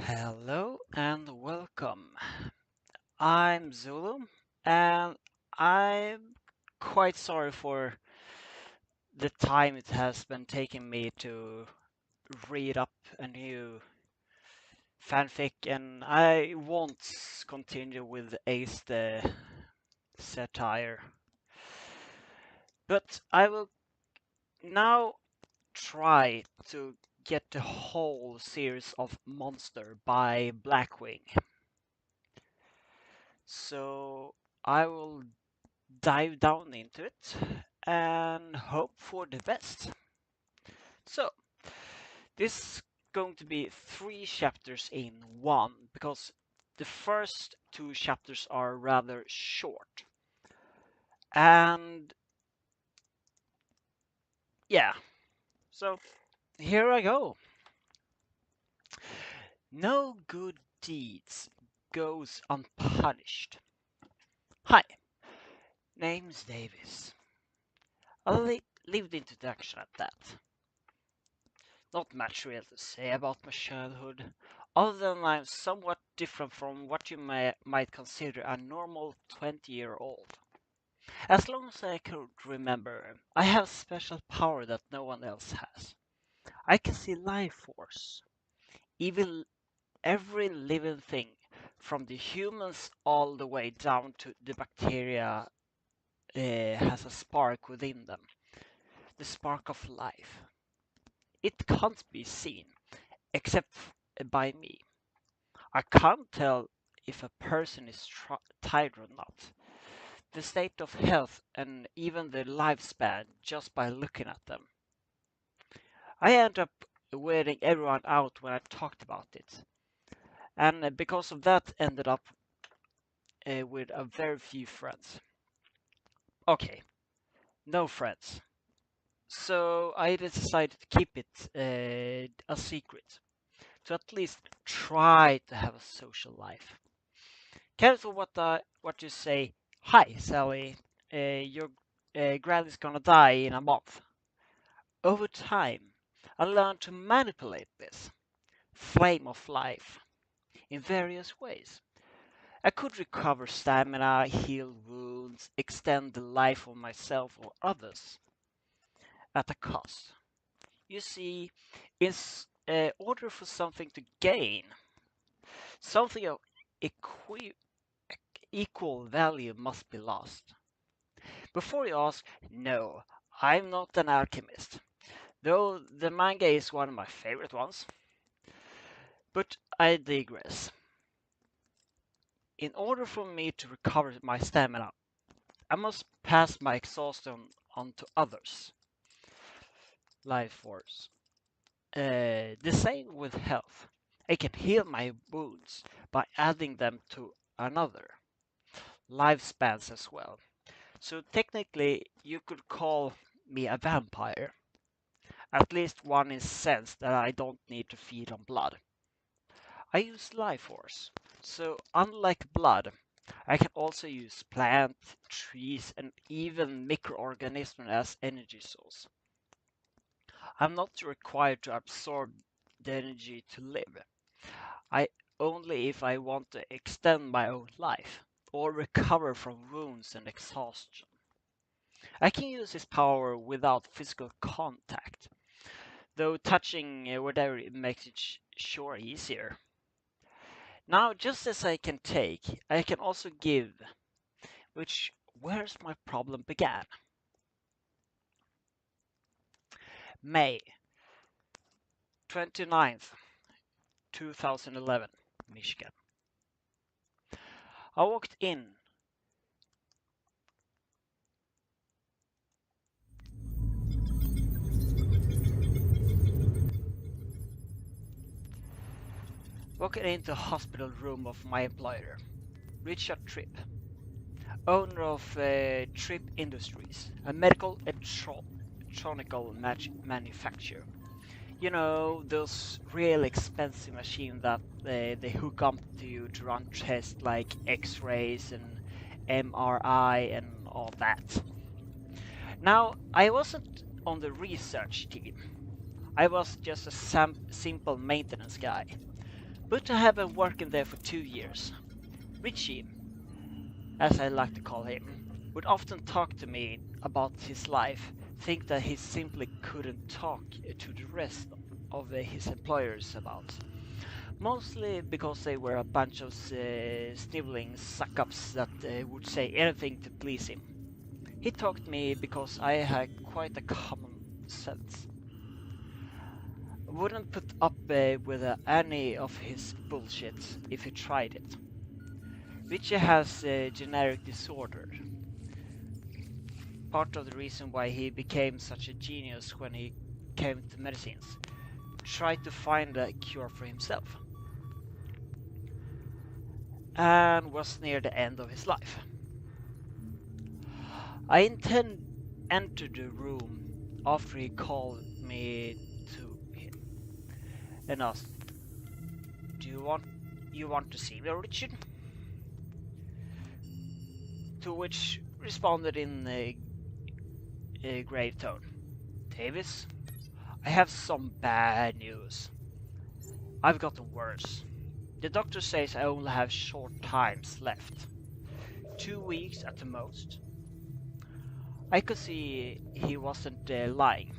Hello and welcome. I'm Zolo, and I'm quite sorry for the time it has been taking me to read up a new fanfic, and I won't continue with Ace the satire. But I will now try to get the whole series of Monster by BlackWing. So I will dive down into it and hope for the best. So, this is going to be 3 chapters in one because the first 2 chapters are rather short. And yeah, so here I go. No good deeds goes unpunished. Hi, name's Davis. A lived introduction at that. Not much real to say about my childhood, other than I'm somewhat different from what you might consider a normal 20-year-old. As long as I could remember, I have special power that no one else has. I can see life force, even every living thing, from the humans all the way down to the bacteria has a spark within them, the spark of life. It can't be seen, except by me. I can't tell if a person is tired or not, the state of health, and even the lifespan just by looking at them. I end up weirding everyone out when I talked about it, and because of that, ended up with a very few friends. Okay, no friends. So I decided to keep it a secret, to at least try to have a social life. Careful what you say. Hi, Sally. Your granny's gonna die in a month. Over time, I learned to manipulate this flame of life in various ways. I could recover stamina, heal wounds, extend the life of myself or others at a cost. You see, in order for something to gain, something of equi- equal value must be lost. Before you ask, no, I'm not an alchemist, though the manga is one of my favorite ones. But I digress. In order for me to recover my stamina, I must pass my exhaustion on to others. Life force. The same with health. I can heal my wounds by adding them to another. Lifespans as well. So technically, you could call me a vampire. At least one in the sense that I don't need to feed on blood. I use life force. So unlike blood, I can also use plants, trees, and even microorganisms as energy source. I'm not required to absorb the energy to live. I only if I want to extend my own life or recover from wounds and exhaustion. I can use this power without physical contact, though touching whatever it makes it sure easier. Now, just as I can take, I can also give, which where's my problem began. May 29th, 2011, Michigan. I walked in. Walked into the hospital room of my employer, Richard Tripp, owner of Tripp Industries, a medical electronical manufacturer. You know, those real expensive machines that they hook up to you to run tests like X-rays and MRI and all that. Now, I wasn't on the research team. I was just a simple maintenance guy. But I have been working there for 2 years. Richie, as I like to call him, would often talk to me about his life, think that he simply couldn't talk to the rest of his employers about. Mostly because they were a bunch of sniveling suck-ups that would say anything to please him. He talked to me because I had quite a common sense. Wouldn't put up with any of his bullshit if he tried it. Richie has a genetic disorder. Part of the reason why he became such a genius when he came to medicines. Tried to find a cure for himself. And was near the end of his life. I entered the room after he called me to him and asked, "Do you want to see me, Richard?" To which responded in a grave tone, "Davis, I have some bad news. I've gotten worse. The doctor says I only have short times left. 2 weeks at the most." I could see he wasn't lying.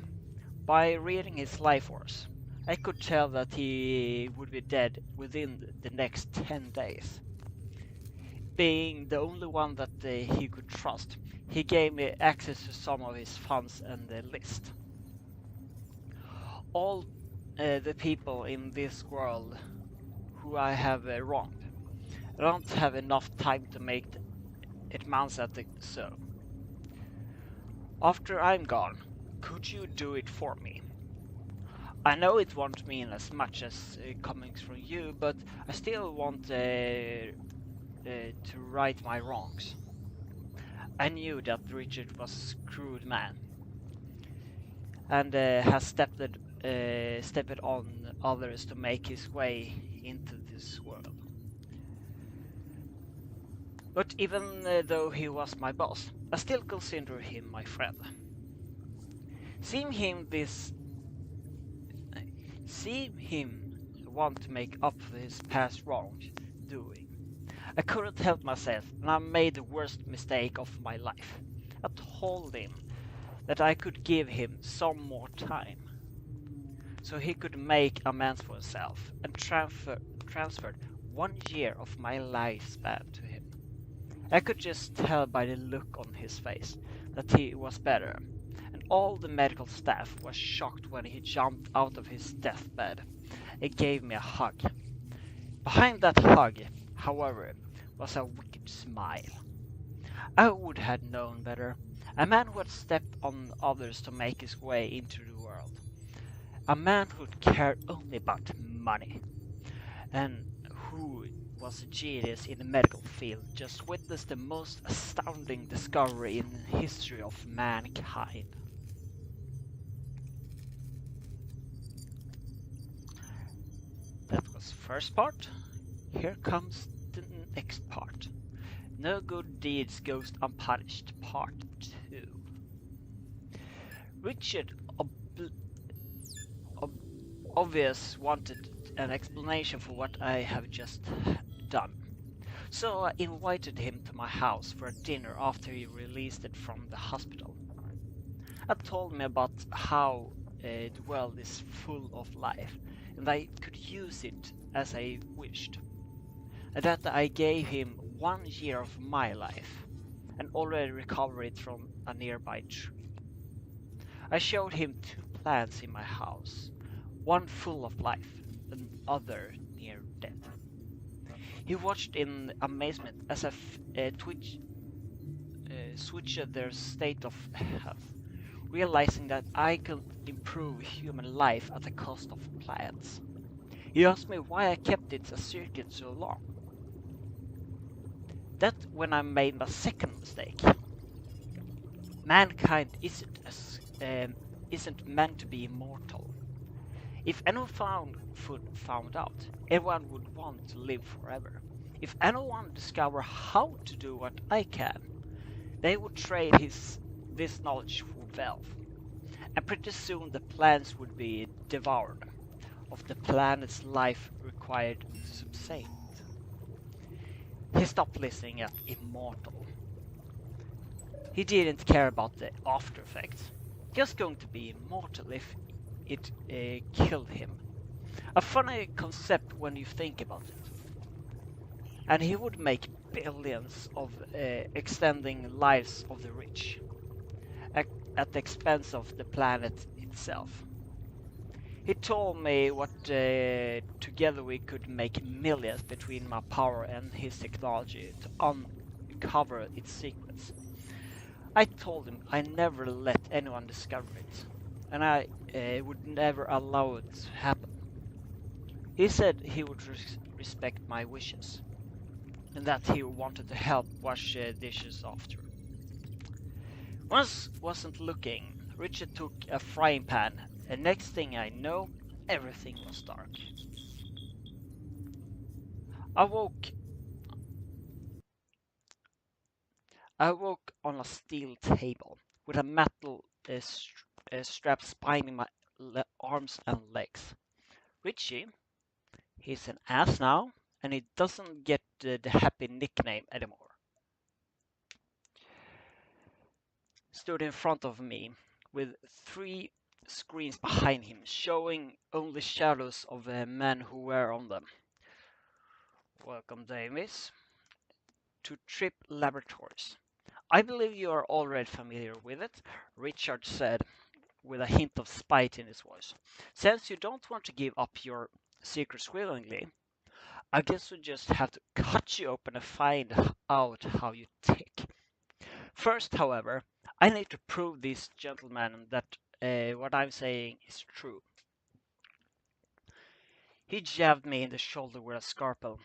By reading his life force, I could tell that he would be dead within the next 10 days. Being the only one that he could trust, he gave me access to some of his funds and the list. All the people in this world who I have wronged. I don't have enough time to make it amounts at so. After I'm gone, could you do it for me? I know it won't mean as much as coming from you, but I still want to right my wrongs. I knew that Richard was a screwed man and has stepped on others to make his way into this world. But even though he was my boss, I still consider him my friend. Seeing him want to make up for his past wrongdoing, I couldn't help myself, and I made the worst mistake of my life. I told him that I could give him some more time, so he could make amends for himself, and transferred 1 year of my lifespan to him. I could just tell by the look on his face that he was better, and all the medical staff was shocked when he jumped out of his deathbed and gave me a hug. Behind that hug, however, was a wicked smile. I would have known better. A man who had stepped on others to make his way into the world. A man who cared only about money, and who was a genius in the medical field, just witnessed the most astounding discovery in the history of mankind. That was the first part. Here comes the next part. No good deeds goes unpunished, part 2. Richard obvious wanted an explanation for what I have just done. So I invited him to my house for a dinner after he released it from the hospital. I told him about how the world is full of life, and I could use it as I wished. And that I gave him 1 year of my life, and already recovered it from a nearby tree. I showed him 2 plants in my house, one full of life, and other near death. He watched in amazement as I switched their state of health, realizing that I could improve human life at the cost of plants. He asked me why I kept it a secret so long. That's when I made my second mistake. Mankind isn't meant to be immortal. If anyone found out, everyone would want to live forever. If anyone discovered how to do what I can, they would trade this knowledge for wealth. And pretty soon the plants would be devoured of the planet's life required to subside. He stopped listening at immortal. He didn't care about the after effects. He was going to be immortal if it killed him. A funny concept when you think about it. And he would make billions of extending lives of the rich at the expense of the planet itself. He told me what together we could make millions between my power and his technology to uncover its secrets. I told him I never let anyone discover it, and I would never allow it to happen. He said he would respect my wishes, and that he wanted to help wash dishes after. Once wasn't looking, Richard took a frying pan, and next thing I know, everything was dark. I woke I woke on a steel table with a metal strap spinning my arms and legs. Richie, he's an ass now, and he doesn't get the happy nickname anymore. Stood in front of me with 3 screens behind him, showing only shadows of the men who were on them. Welcome, Davis, to Trip Laboratories. I believe you are already familiar with it, Richard said, with a hint of spite in his voice. Since you don't want to give up your secrets willingly, I guess we just have to cut you open and find out how you tick. First, however, I need to prove this gentleman that what I'm saying is true. He jabbed me in the shoulder with a scalpel,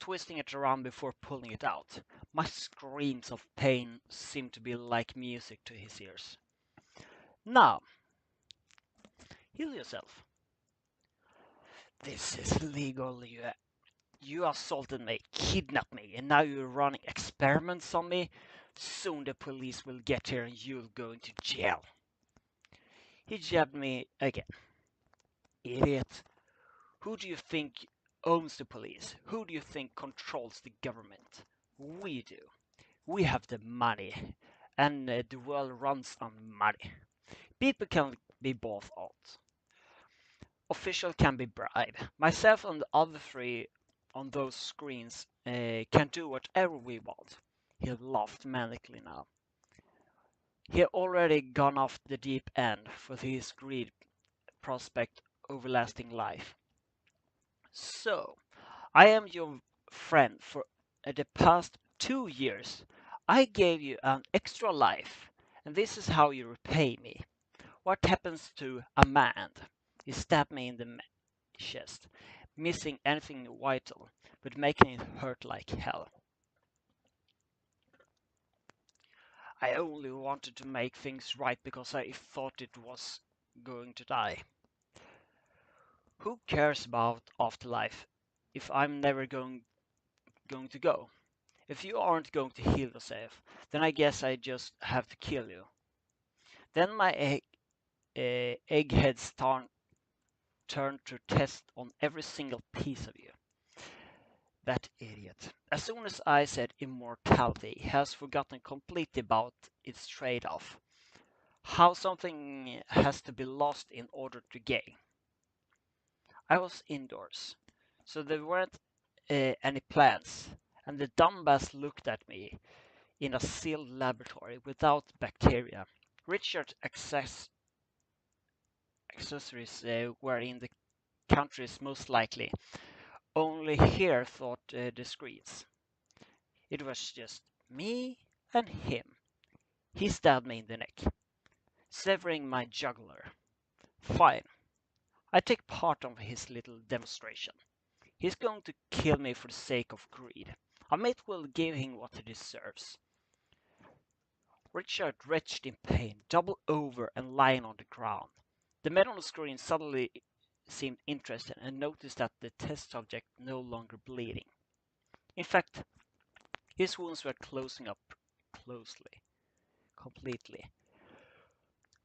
twisting it around before pulling it out. My screams of pain seemed to be like music to his ears. Now, heal yourself. This is illegal. You assaulted me, kidnapped me, and now you're running experiments on me? Soon the police will get here and you'll go into jail. He jabbed me again. Idiot. Who do you think owns the police? Who do you think controls the government? We do. We have the money, and the world runs on money. People can be bought out. Official can be bribed. Myself and the other 3 on those screens can do whatever we want. He laughed manically now. He had already gone off the deep end for his greed prospect everlasting life. So, I am your friend for the past 2 years. I gave you an extra life, and this is how you repay me. What happens to a man? He stabbed me in the chest, missing anything vital, but making it hurt like hell. I only wanted to make things right because I thought it was going to die. Who cares about afterlife if I'm never going to go? If you aren't going to heal yourself, then I guess I just have to kill you. Then my eggheads turn to test on every single piece of you. That idiot. As soon as I said immortality, he has forgotten completely about its trade-off. How something has to be lost in order to gain. I was indoors, so there weren't any plants, and the dumbass looked at me in a sealed laboratory without bacteria. Richard's accessories were in the countries most likely. Only here thought the screens. It was just me and him. He stabbed me in the neck, severing my jugular. Fine. I take part of his little demonstration. He's going to kill me for the sake of greed. I might well give him what he deserves. Richard wretched in pain, doubled over and lying on the ground. The men on the screen suddenly seemed interested and noticed that the test subject no longer bleeding. In fact, his wounds were closing up completely.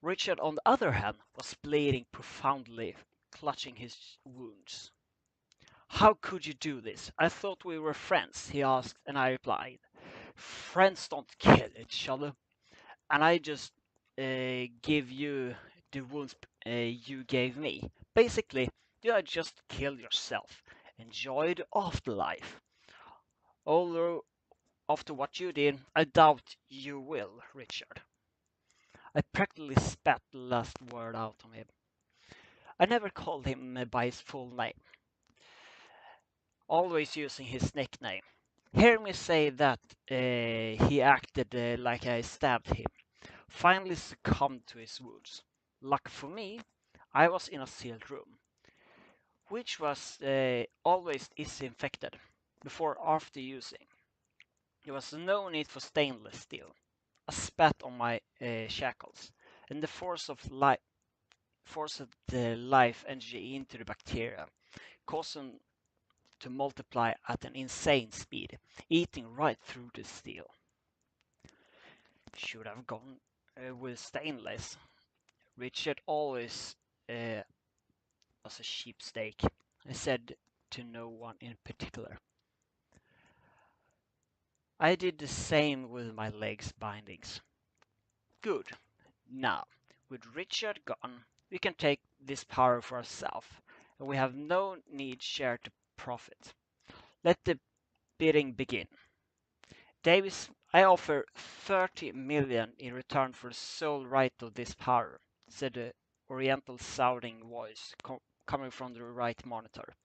Richard, on the other hand, was bleeding profoundly, clutching his wounds. How could you do this? I thought we were friends, he asked, and I replied, friends don't kill each other. And I just give you the wounds you gave me. Basically, you just kill yourself. Enjoy the afterlife. Although, after what you did, I doubt you will, Richard. I practically spat the last word out on him. I never called him by his full name, always using his nickname. Hear me say that he acted like I stabbed him, finally succumbed to his wounds. Luck for me, I was in a sealed room, which was always disinfected before or after using. There was no need for stainless steel. I spat on my shackles, and the force of the life energy into the bacteria, causing to multiply at an insane speed, eating right through the steel. Should have gone with stainless. Richard always was a cheap steak. I said to no one in particular. I did the same with my legs bindings. Good. Now, with Richard gone, we can take this power for ourselves, and we have no need share to profit. Let the bidding begin. Davis, I offer 30 million in return for the sole right of this power, said the oriental sounding voice coming from the right monitor.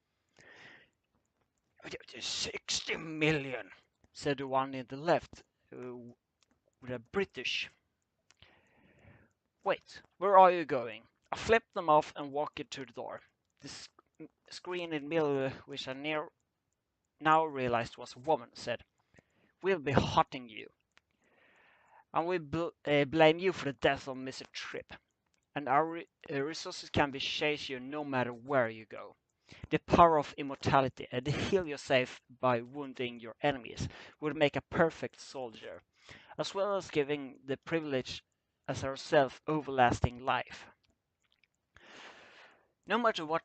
60 million, said the one in the left with a British. Wait, where are you going? I flipped them off and walked to the door. The screen in the middle, which I now realized was a woman, said, we'll be hunting you. And we blame you for the death of Mr. Tripp. And our resources can be chase you no matter where you go. The power of immortality and heal yourself by wounding your enemies would make a perfect soldier, as well as giving the privilege as ourselves everlasting life. No matter what,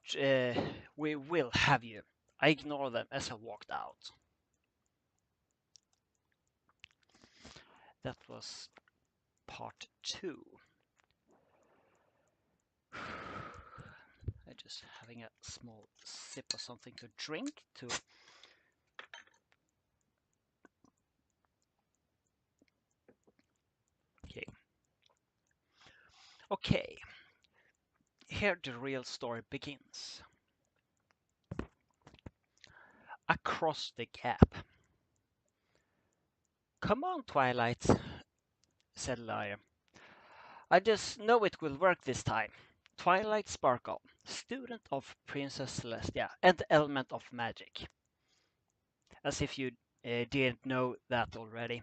we will have you. I ignore them as I walked out. That was part 2. I'm just having a small sip of something to drink to Okay, here the real story begins. Across the gap. Come on, Twilight, said Lyra. I just know it will work this time. Twilight Sparkle, student of Princess Celestia and the element of magic. As if you didn't know that already.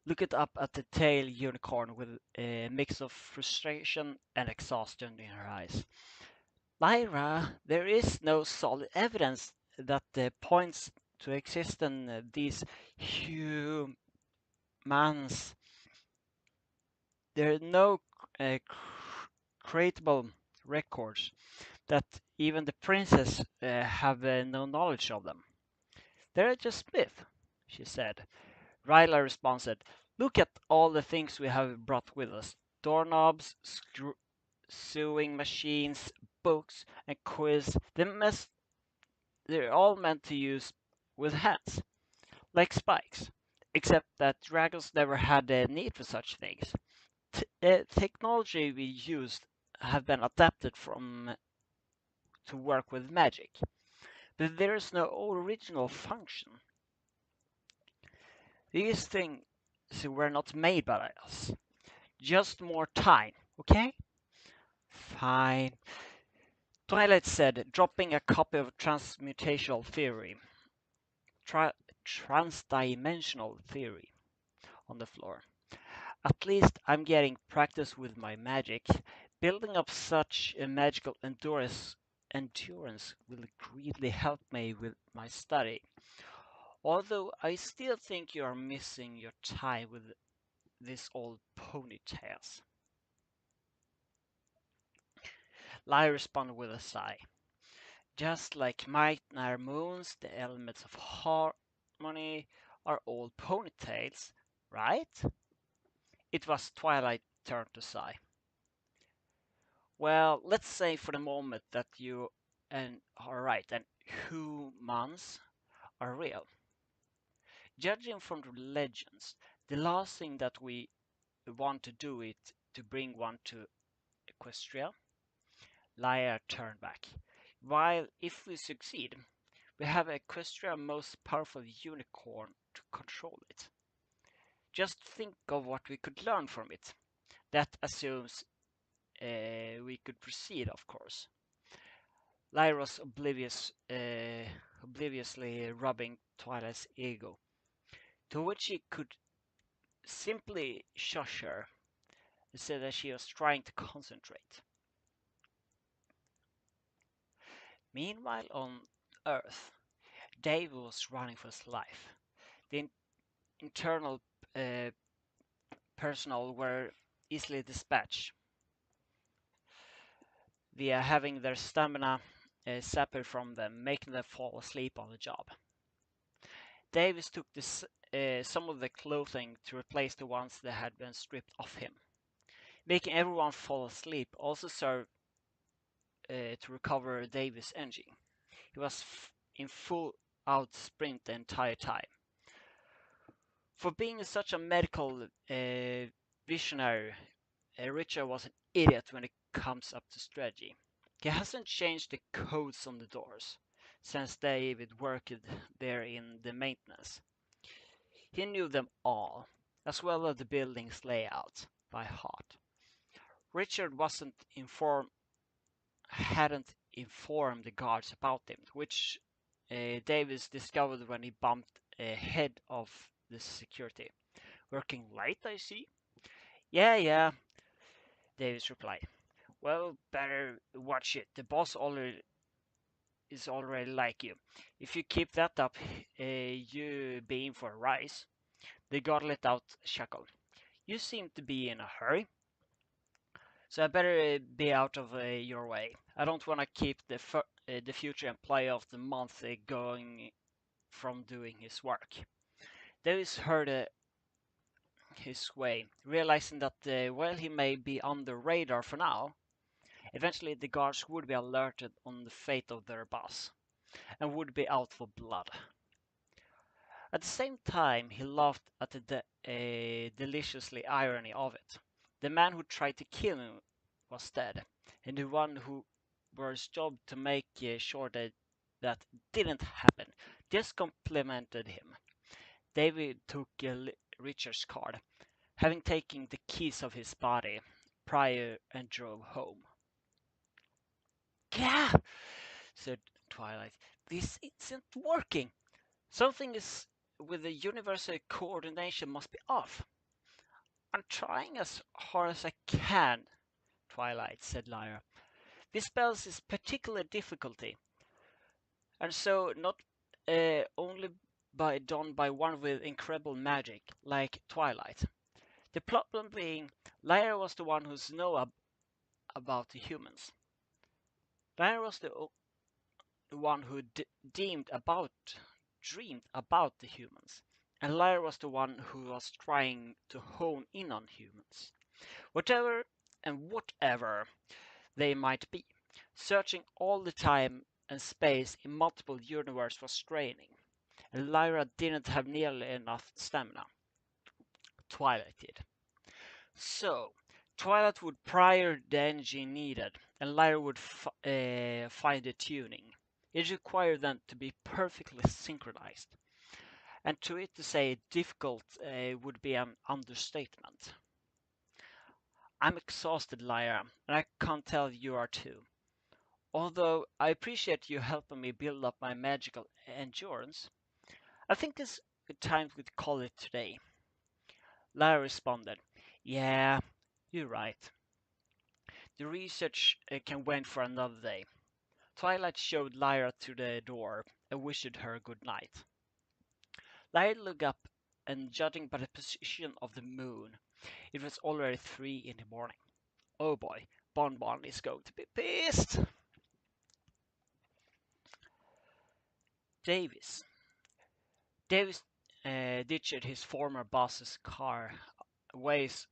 Looked up at the tail unicorn with a mix of frustration and exhaustion in her eyes. Lyra, there is no solid evidence that points to existence these humans. There are no creatable records that even the princess have no knowledge of them. They're just myth, she said. Ryla responded, look at all the things we have brought with us. Doorknobs, sewing machines, books, and quiz. They're all meant to use with hands, like spikes. Except that dragons never had a need for such things. Technology we used have been adapted from to work with magic, but there is no original function. These things were not made by us. Just more time, okay? Fine. Twilight said, dropping a copy of transmutational theory. Transdimensional theory on the floor. At least I'm getting practice with my magic. Building up such a magical endurance will greatly help me with my study. Although I still think you are missing your time with this old ponytails. Lyra responded with a sigh. Just like might and our moons, the elements of harmony are all ponytails, right? It was Twilight's turn to sigh. Well, let's say for the moment that you are right and humans are real. Judging from the legends, the last thing that we want to do is to bring one to Equestria. Lyra turned back. While if we succeed, we have Equestria's most powerful unicorn to control it. Just think of what we could learn from it. That assumes we could proceed, of course. Lyra was obliviously rubbing Twilight's ego, to which he could simply shush her, and said that she was trying to concentrate. Meanwhile, on Earth, Dave was running for his life. The internal uh, personnel were easily dispatched via having their stamina zapped from them, making them fall asleep on the job. Davis took some of the clothing to replace the ones that had been stripped off him. Making everyone fall asleep also served to recover Davis' energy. He was in full out sprint the entire time. For being such a medical visionary, Richard was an idiot when it comes up to strategy. He hasn't changed the codes on the doors since David worked there in the maintenance. He knew them all, as well as the building's layout, by heart. Richard hadn't informed the guards about him, which Davis discovered when he bumped ahead of the security. Working late, I see? Yeah, Davis replied. Well, better watch it. The boss is already like you. If you keep that up, you be in for a rise. The guard let out a chuckle. You seem to be in a hurry, so I better be out of your way. I don't want to keep the future employee of the month going from doing his work. Davis heard his way, realizing that while he may be on the radar for now, eventually the guards would be alerted on the fate of their boss, and would be out for blood. At the same time, he laughed at the deliciously irony of it. The man who tried to kill him was dead, and the one who was job to make sure that didn't happen just complimented him. David took Richard's card, having taken the keys of his body prior, and drove home. "Gah!" said Twilight. "This isn't working. Something is with the universal coordination must be off." "I'm trying as hard as I can," Twilight said Lyra. "This spell is particular difficulty, and so not only done by one with incredible magic like Twilight. The problem being, Lyra was the one who's know about the humans. Lyra was the one who dreamed about the humans, and Lyra was the one who was trying to hone in on humans. Whatever they might be, searching all the time and space in multiple universes was straining, and Lyra didn't have nearly enough stamina. Twilight did. So, Twilight would prior the energy needed, and Lyra would find the tuning. It required them to be perfectly synchronized, and to it to say difficult would be an understatement. I'm exhausted, Lyra, and I can't tell you are too. Although I appreciate you helping me build up my magical endurance, I think it's time we call it today. Lyra responded, "Yeah, you're right. The research can wait for another day." Twilight showed Lyra to the door and wished her good night. Lyra looked up, and judging by the position of the moon, it was already 3 in the morning. Oh boy, Bonbon is going to be pissed. Davis. Davis ditched his former boss's car ways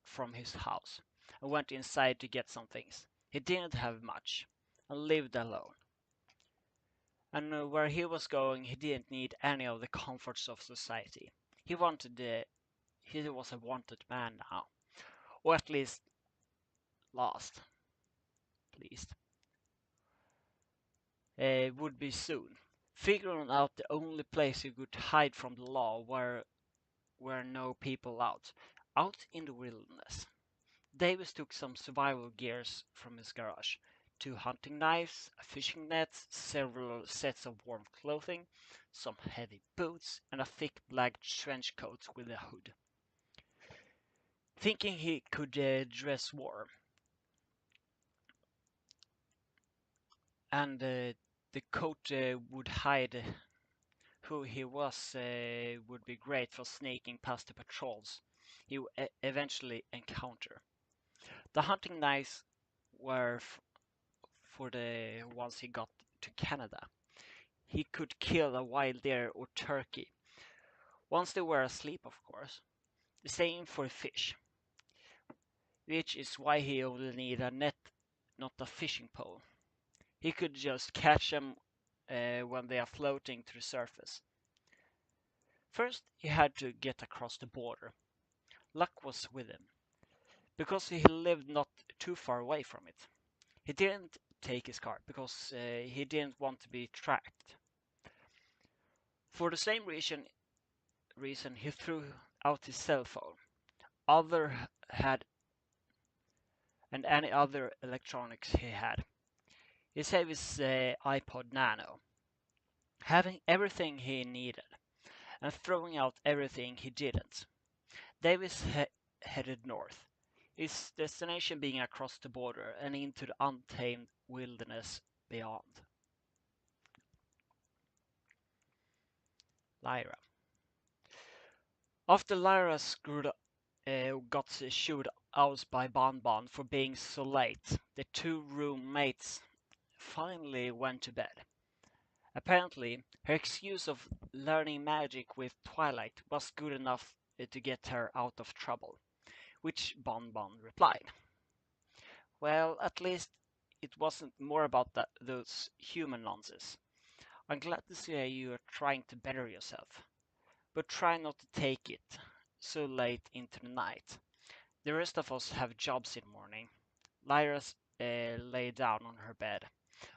from his house and went inside to get some things. He didn't have much and lived alone. And where he was going, he didn't need any of the comforts of society. He was a wanted man now, or at least last, pleased. Would be soon. Figuring out the only place he could hide from the law were no people out in the wilderness. Davis took some survival gears from his garage: 2 hunting knives, a fishing net, several sets of warm clothing, some heavy boots, and a thick black trench coat with a hood. Thinking he could dress warm, and the coat would hide who he was, would be great for sneaking past the patrols he would eventually encounter. The hunting knives were for the ones he got to Canada. He could kill a wild deer or turkey, once they were asleep, of course. The same for fish, which is why he only needed a net, not a fishing pole. He could just catch them when they are floating to the surface. First, he had to get across the border. Luck was with him, because he lived not too far away from it. He didn't take his car because he didn't want to be tracked. For the same reason he threw out his cell phone, other had, and any other electronics he had. He saved his iPod Nano, having everything he needed, and throwing out everything he didn't. Davis headed north, his destination being across the border and into the untamed wilderness beyond. Lyra. After Lyra got shooed out by Bonbon for being so late, the 2 roommates finally went to bed. Apparently, her excuse of learning magic with Twilight was good enough to get her out of trouble, which Bonbon replied. Well, at least it wasn't more about those human nonsense. I'm glad to see you are trying to better yourself, but try not to take it so late into the night. The rest of us have jobs in the morning. Lyra lay down on her bed.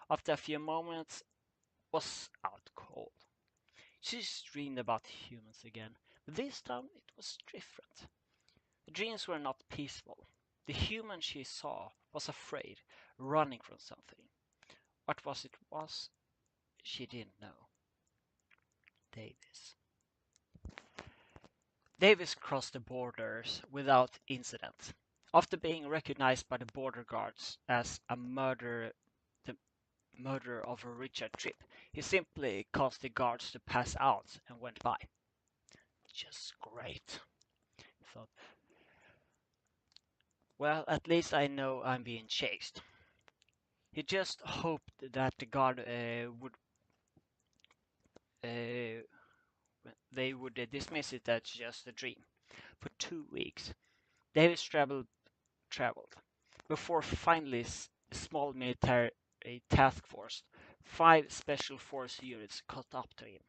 After a few moments, was out cold. She dreamed about humans again, but this time it was different. The dreams were not peaceful. The human she saw was afraid, running from something. What was, she didn't know. Davis. Davis crossed the borders without incident. After being recognized by the border guards as the murderer of Richard Tripp, he simply caused the guards to pass out and went by. Just great, he thought. Well, at least I know I'm being chased. He just hoped that the guard they would dismiss it as just a dream. For 2 weeks, Davis traveled before finally a small military task force, 5 special force units caught up to him.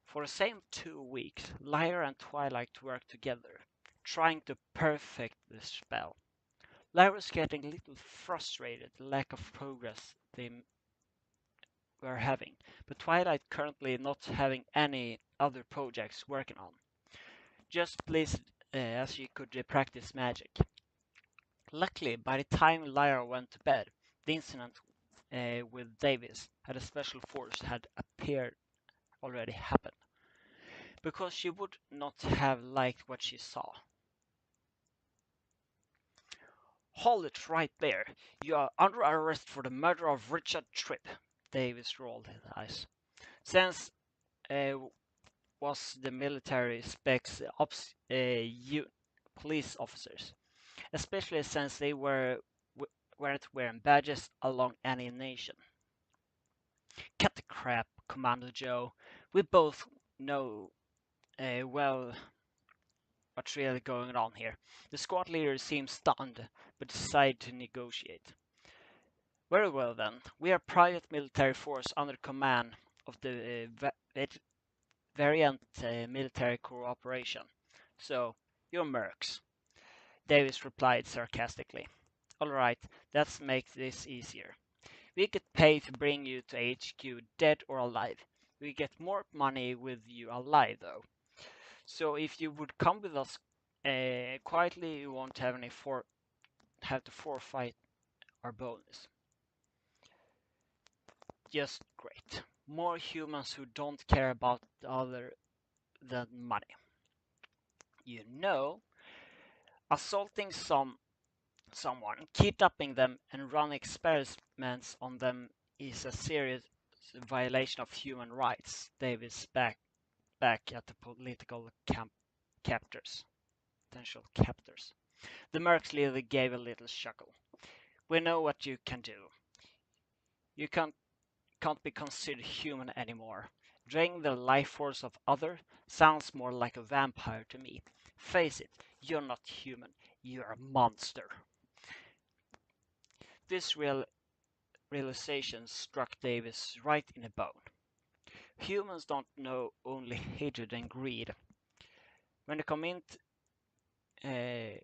For the same 2 weeks, Lyra and Twilight worked together, trying to perfect the spell. Lyra was getting a little frustrated at the lack of progress they were having, but Twilight currently not having any other projects working on. Just pleased as she could practice magic. Luckily, by the time Lyra went to bed, the incident with Davis had a special force had appeared already happened, because she would not have liked what she saw. Hold it right there. You are under arrest for the murder of Richard Tripp. Davis rolled his eyes. Since was the military specs police officers. especially since they weren't wearing badges along any nation. Cut the crap, Commander Joe. We both know well what's really going on here. The squad leader seems stunned, but decided to negotiate. Very well then. We are private military force under command of the variant military cooperation. So, you're mercs. Davis replied sarcastically. Alright, let's make this easier. We get paid to bring you to HQ, dead or alive. We get more money with you alive, though. So if you would come with us quietly, you won't have to forfeit our bonus. Just great. More humans who don't care about the other than money. You know, assaulting someone, kidnapping them, and running experiments on them is a serious violation of human rights. Davis back at the political captors, potential captors. The Mercs leader gave a little chuckle. We know what you can do. You can't be considered human anymore. Draining the life force of other sounds more like a vampire to me. Face it, you're not human. You're a monster. This realization struck Davis right in the bone. Humans don't know only hatred and greed. When they commit uh,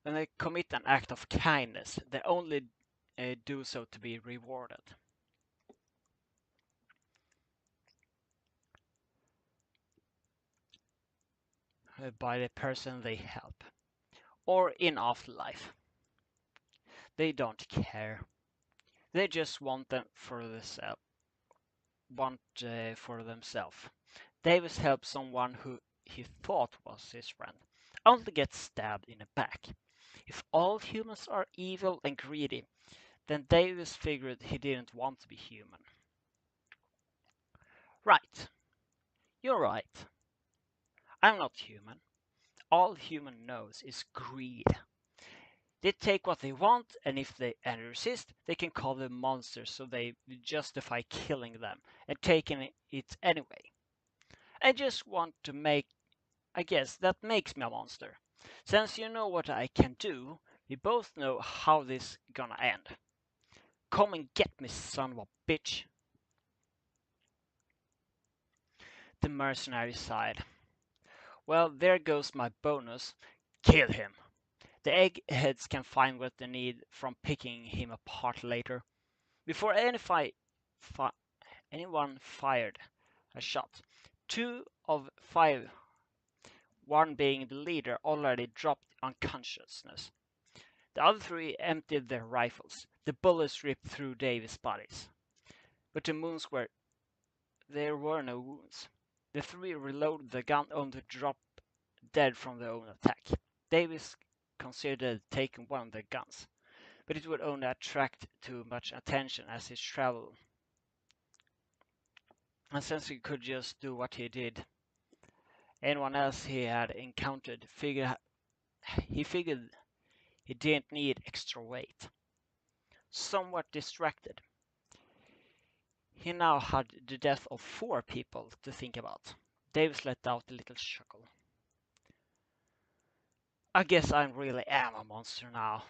when they commit an act of kindness, they only do so to be rewarded by the person they help, or in afterlife. They don't care. They just want them for themselves. Davis helped someone who he thought was his friend, only to get stabbed in the back. If all humans are evil and greedy, then Davis figured he didn't want to be human. Right, you're right. I'm not human. All human knows is greed. They take what they want, and if they resist, they can call them monsters so they justify killing them and taking it anyway. I just want to make I guess that makes me a monster. Since you know what I can do, we both know how this gonna end. Come and get me, son of a bitch. The mercenary sighed. Well, there goes my bonus. Kill him. The eggheads can find what they need from picking him apart later. Before anyone fired a shot, 2 of 5, one being the leader, already dropped unconsciousness. The other 3 emptied their rifles. The bullets ripped through Davis' bodies. But there were no wounds. The 3 reloaded the gun only to drop dead from their own attack. Davis considered taking one of their guns, but it would only attract too much attention as he traveled. And since he could just do what he did, anyone else he had encountered figured he didn't need extra weight. Somewhat distracted, he now had the death of 4 people to think about. Davis let out a little chuckle. I guess I really am a monster now.